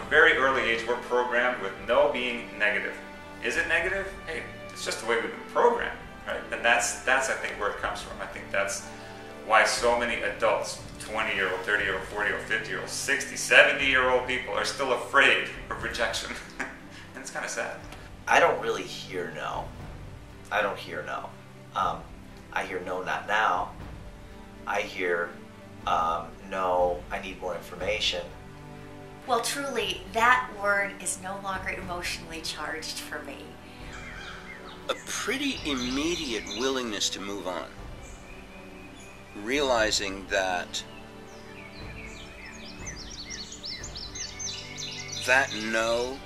very early age, we're programmed with no being negative. Is it negative? Hey, it's just the way we've been programmed, right? And that's I think where it comes from. I think that's why so many adults, 20-year-old, 30-year-old, 40-year-old, 50-year-old, 60, 70-year-old people are still afraid of rejection. And it's kind of sad. I don't really hear no. I don't hear no. I hear no, not now. I hear no, I need more information. Well, truly, that word is no longer emotionally charged for me. A pretty immediate willingness to move on. Realizing that no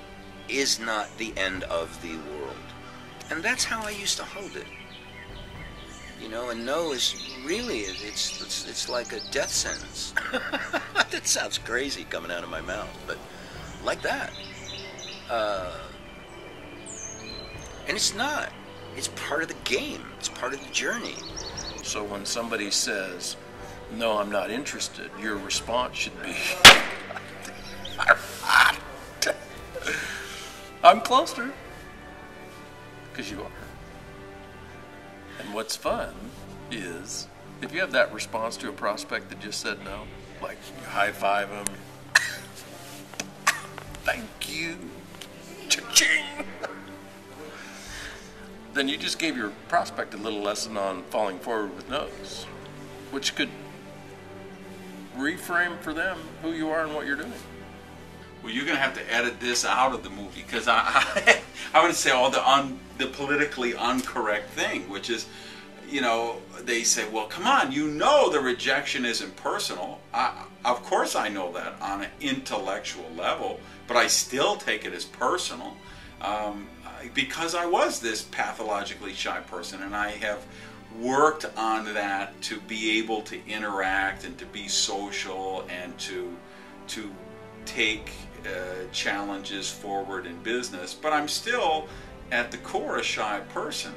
is not the end of the world. And that's how I used to hold it. You know, and no is really, it's like a death sentence. That sounds crazy coming out of my mouth, but like that. And it's not. It's part of the game. It's part of the journey. So when somebody says, no, I'm not interested, your response should be, I'm closer. Because you are. And what's fun is, if you have that response to a prospect that just said no, like you high-five them, thank you, cha-ching, then you just gave your prospect a little lesson on falling forward with no's, which could reframe for them who you are and what you're doing. Well, you're going to have to edit this out of the movie, because I would say all the politically incorrect thing, which is, you know, they say, well, come on, you know the rejection isn't personal. Of course I know that on an intellectual level, but I still take it as personal because I was this pathologically shy person, and I have worked on that to be able to interact and to be social and to take challenges forward in business, but I'm still at the core a shy person.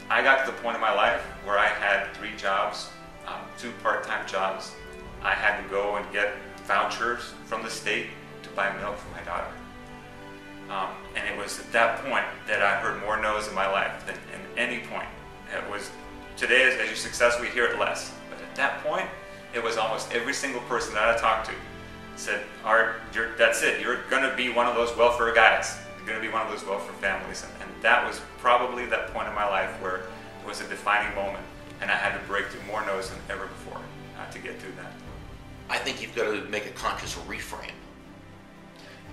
I got to the point in my life where I had 3 jobs, 2 part-time jobs. I had to go and get vouchers from the state to buy milk for my daughter. And it was at that point that I heard more no's in my life than at any point. It was, today as you're successful, you hear it less. But at that point, it was almost every single person that I talked to said, Art, that's it. You're going to be one of those welfare guys. You're going to be one of those welfare families. And that was probably that point in my life where it was a defining moment. And I had to break through more no's than ever before to get through that. I think you've got to make a conscious reframe.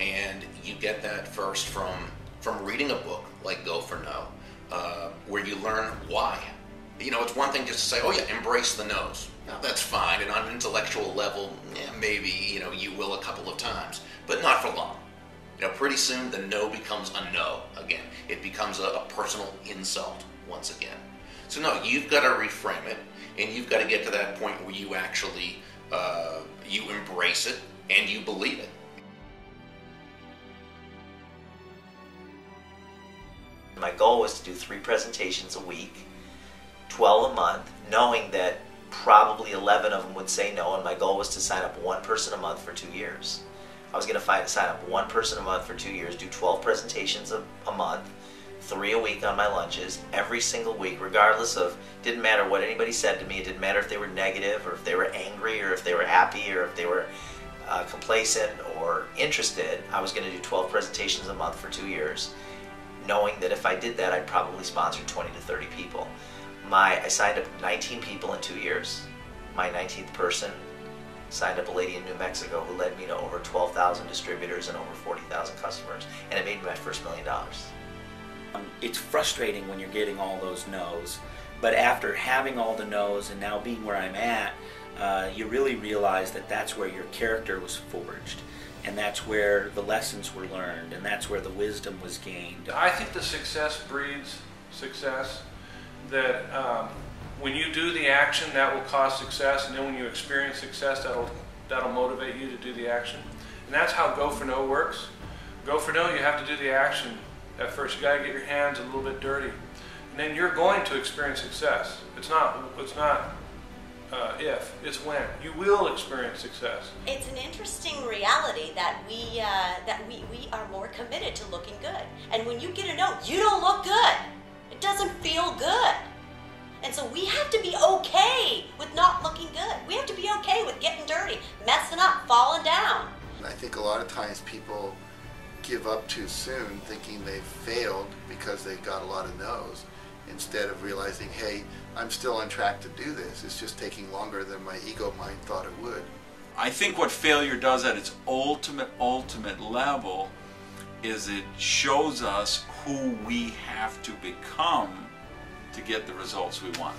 And you get that first from reading a book like Go for No, where you learn why. You know, it's one thing just to say, oh yeah, embrace the no's. Now that's fine, and on an intellectual level, yeah, maybe, you know, you will a couple of times, but not for long. You know, pretty soon the no becomes a no again. It becomes a personal insult once again. So no, you've got to reframe it, and you've got to get to that point where you actually, you embrace it and you believe it. My goal was to do 3 presentations a week, 12 a month, knowing that probably 11 of them would say no, and my goal was to sign up 1 person a month for 2 years. I was going to sign up 1 person a month for 2 years, do 12 presentations a month, 3 a week on my lunches, every single week, regardless of, didn't matter what anybody said to me, it didn't matter if they were negative, or if they were angry, or if they were happy, or if they were complacent or interested. I was going to do 12 presentations a month for 2 years, knowing that if I did that, I'd probably sponsor 20 to 30 people. I signed up 19 people in 2 years. My 19th person signed up a lady in New Mexico who led me to over 12,000 distributors and over 40,000 customers, and it made me my first $1 million. It's frustrating when you're getting all those no's, but after having all the no's and now being where I'm at, you really realize that that's where your character was forged, and that's where the lessons were learned, and that's where the wisdom was gained. I think the success breeds success, that when you do the action, that will cause success, and then when you experience success, that'll motivate you to do the action. And that's how Go for No works. Go for No, you have to do the action. At first, you got to get your hands a little bit dirty, and then you're going to experience success. It's not if, it's when. You will experience success. It's an interesting reality that we are more committed to looking good. And when you get a no, you don't look good. It doesn't feel good. And so we have to be okay with not looking good. We have to be okay with getting dirty, messing up, falling down. I think a lot of times people give up too soon thinking they've failed because they got a lot of no's, instead of realizing, hey, I'm still on track to do this. It's just taking longer than my ego mind thought it would. I think what failure does at its ultimate level is it shows us who we have to become to get the results we want.